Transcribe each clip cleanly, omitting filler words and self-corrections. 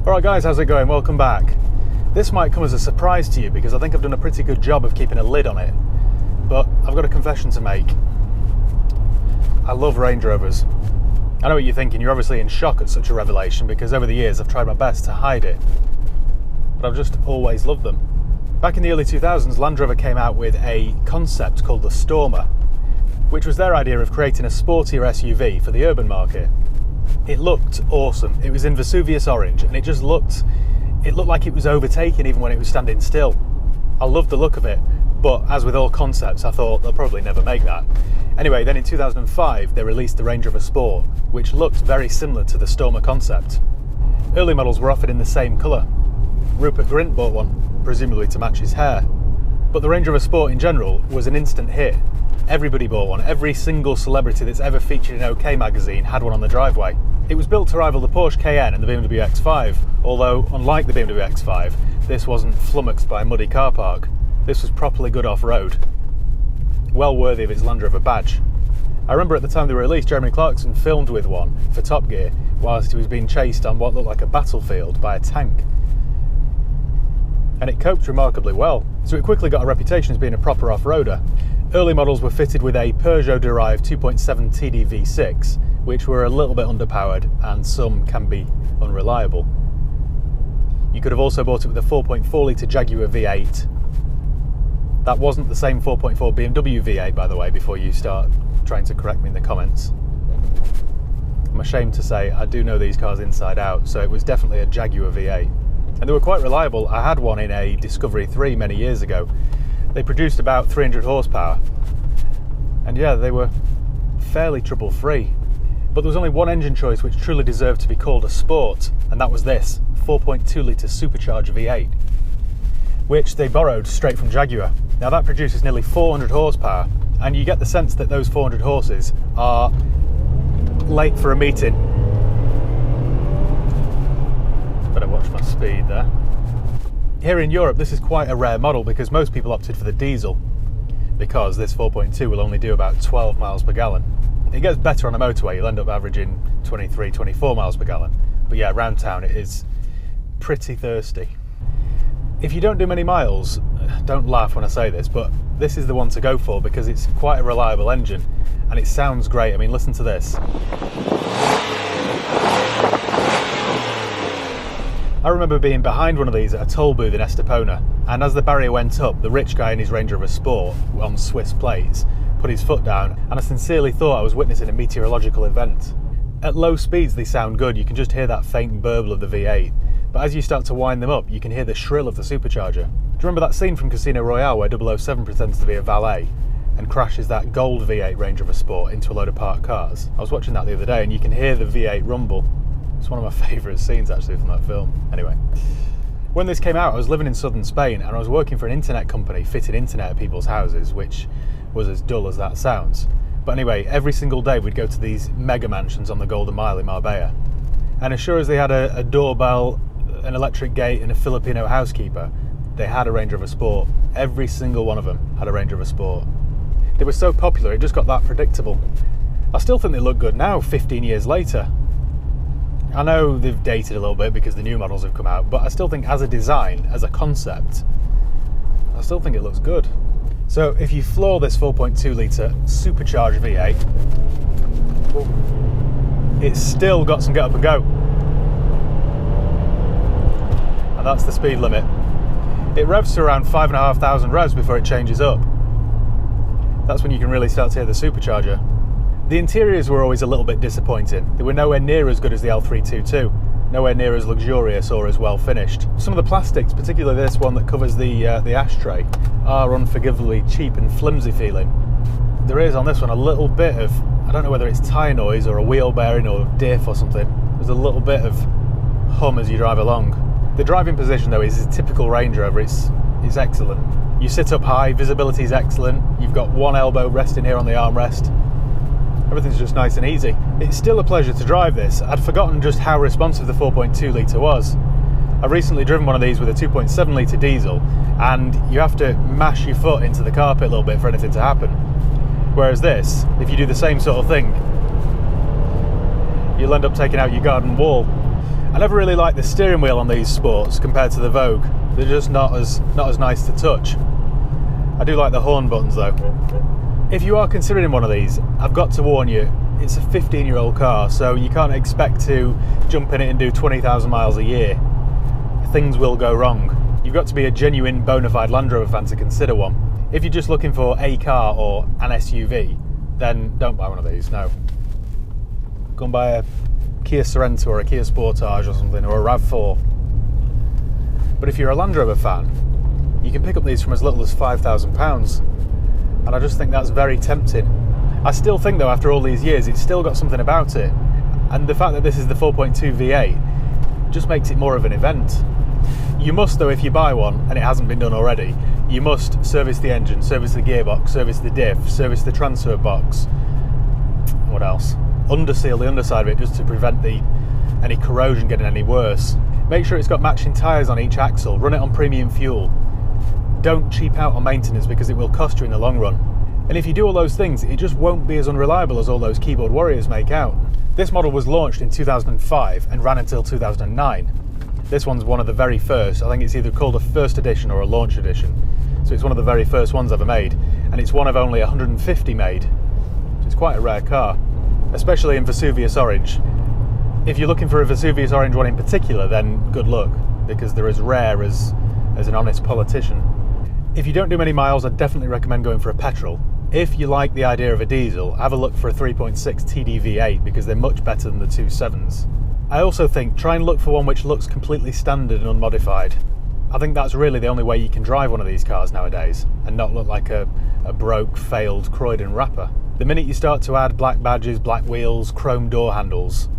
Alright guys, how's it going? Welcome back. This might come as a surprise to you because I think I've done a pretty good job of keeping a lid on it, but I've got a confession to make. I love Range Rovers. I know what you're thinking, you're obviously in shock at such a revelation because over the years I've tried my best to hide it, but I've just always loved them. Back in the early 2000s, Land Rover came out with a concept called the Stormer, which was their idea of creating a sportier SUV for the urban market. It looked awesome. It was in Vesuvius orange and it looked like it was overtaken even when it was standing still. I loved the look of it, but as with all concepts, I thought they'll probably never make that. Anyway, then in 2005, they released the Range Rover Sport, which looked very similar to the Stormer concept. Early models were offered in the same colour. Rupert Grint bought one, presumably to match his hair. But the Range Rover Sport in general was an instant hit. Everybody bought one. Every single celebrity that's ever featured in OK magazine had one on the driveway. It was built to rival the Porsche Cayenne and the BMW X5, although unlike the BMW X5, this wasn't flummoxed by a muddy car park. This was properly good off-road. Well worthy of its Land Rover badge. I remember at the time they were released, Jeremy Clarkson filmed with one for Top Gear whilst he was being chased on what looked like a battlefield by a tank. And it coped remarkably well, so it quickly got a reputation as being a proper off-roader. Early models were fitted with a Peugeot-derived 2.7 TD V6, which were a little bit underpowered and some can be unreliable. You could have also bought it with a 4.4 litre Jaguar V8. That wasn't the same 4.4 BMW V8, by the way, before you start trying to correct me in the comments. I'm ashamed to say I do know these cars inside out, so it was definitely a Jaguar V8. And they were quite reliable. I had one in a Discovery 3 many years ago. They produced about 300 horsepower. And yeah, they were fairly trouble-free. But there was only one engine choice which truly deserved to be called a sport, and that was this, 4.2 litre Supercharged V8, which they borrowed straight from Jaguar. Now that produces nearly 400 horsepower, and you get the sense that those 400 horses are late for a meeting. Better watch my speed there. Here in Europe, this is quite a rare model because most people opted for the diesel, because this 4.2 will only do about 12 miles per gallon. It gets better on a motorway, you'll end up averaging 23, 24 miles per gallon. But yeah, around town it is pretty thirsty. If you don't do many miles, don't laugh when I say this, but this is the one to go for because it's quite a reliable engine and it sounds great. I mean, listen to this. I remember being behind one of these at a toll booth in Estepona, and as the barrier went up, the rich guy in his Range Rover Sport on Swiss plates put his foot down, and I sincerely thought I was witnessing a meteorological event. At low speeds they sound good, you can just hear that faint burble of the V8, but as you start to wind them up you can hear the shrill of the supercharger. Do you remember that scene from Casino Royale where 007 pretends to be a valet and crashes that gold V8 Range Rover Sport into a load of parked cars? I was watching that the other day and you can hear the V8 rumble. It's one of my favourite scenes actually from that film. Anyway, when this came out I was living in southern Spain and I was working for an internet company fitting internet at people's houses, which was as dull as that sounds. But anyway, every single day we'd go to these mega mansions on the Golden Mile in Marbella, and as sure as they had a doorbell, an electric gate and a Filipino housekeeper, they had a Range Rover Sport. Every single one of them had a Range Rover Sport. They were so popular it just got that predictable. I still think they look good now, 15 years later. I know they've dated a little bit because the new models have come out, but I still think as a design, as a concept, I still think it looks good. So if you floor this 4.2 litre Supercharged V8, it's still got some get up and go. And that's the speed limit. It revs to around 5,500 revs before it changes up. That's when you can really start to hear the supercharger. The interiors were always a little bit disappointing. They were nowhere near as good as the L322, nowhere near as luxurious or as well finished. Some of the plastics, particularly this one that covers the ashtray, are unforgivably cheap and flimsy feeling. There is on this one a little bit of, I don't know whether it's tyre noise or a wheel bearing or diff or something. There's a little bit of hum as you drive along. The driving position though is a typical Range Rover, it's excellent. You sit up high, visibility is excellent, you've got one elbow resting here on the armrest. Everything's just nice and easy. It's still a pleasure to drive this. I'd forgotten just how responsive the 4.2 litre was. I've recently driven one of these with a 2.7 litre diesel and you have to mash your foot into the carpet a little bit for anything to happen. Whereas this, if you do the same sort of thing, you'll end up taking out your garden wall. I never really liked the steering wheel on these Sports compared to the Vogue. They're just not as nice to touch. I do like the horn buttons though. If you are considering one of these, I've got to warn you, it's a 15-year-old car, so you can't expect to jump in it and do 20,000 miles a year. Things will go wrong. You've got to be a genuine bona fide Land Rover fan to consider one. If you're just looking for a car or an SUV, then don't buy one of these, no. Go and buy a Kia Sorento or a Kia Sportage or something, or a RAV4. But if you're a Land Rover fan, you can pick up these from as little as £5,000, and I just think that's very tempting. I still think though, after all these years, it's still got something about it, and the fact that this is the 4.2 V8 just makes it more of an event. You must though, if you buy one, and it hasn't been done already, you must service the engine, service the gearbox, service the diff, service the transfer box. What else? Underseal the underside of it just to prevent any corrosion getting any worse. Make sure it's got matching tyres on each axle, run it on premium fuel. Don't cheap out on maintenance because it will cost you in the long run. And if you do all those things, it just won't be as unreliable as all those keyboard warriors make out. This model was launched in 2005 and ran until 2009. This one's one of the very first. I think it's either called a first edition or a launch edition. So it's one of the very first ones ever made, and it's one of only 150 made. So it's quite a rare car, especially in Vesuvius Orange. If you're looking for a Vesuvius Orange one in particular, then good luck, because they're as rare as an honest politician. If you don't do many miles, I'd definitely recommend going for a petrol. If you like the idea of a diesel, have a look for a 3.6 TD V8 because they're much better than the 2.7s. I also think try and look for one which looks completely standard and unmodified. I think that's really the only way you can drive one of these cars nowadays and not look like a broke, failed Croydon rapper. The minute you start to add black badges, black wheels, chrome door handles,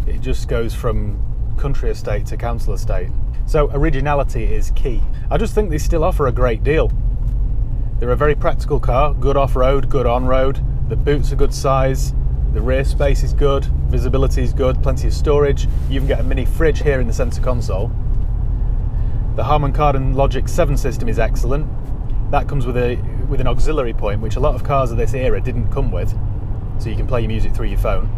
it just goes from country estate to council estate. So originality is key. I just think they still offer a great deal. They're a very practical car, good off-road, good on-road, the boot's a good size, the rear space is good, visibility is good, plenty of storage. You even get a mini fridge here in the centre console. The Harman Kardon Logic 7 system is excellent. That comes with an auxiliary point, which a lot of cars of this era didn't come with, so you can play your music through your phone.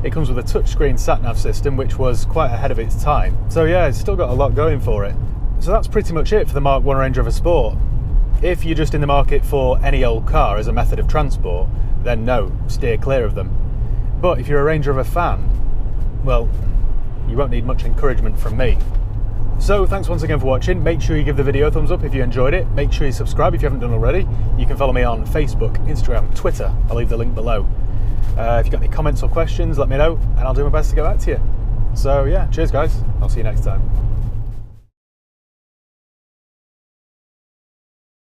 It comes with a touchscreen sat-nav system, which was quite ahead of its time. So yeah, it's still got a lot going for it. So that's pretty much it for the Mark 1 Range Rover Sport. If you're just in the market for any old car as a method of transport, then no, steer clear of them. But if you're a Range Rover fan, well, you won't need much encouragement from me. So thanks once again for watching. Make sure you give the video a thumbs up if you enjoyed it. Make sure you subscribe if you haven't done already. You can follow me on Facebook, Instagram, Twitter. I'll leave the link below. If you've got any comments or questions, let me know, and I'll do my best to get back to you. So yeah, cheers guys. I'll see you next time.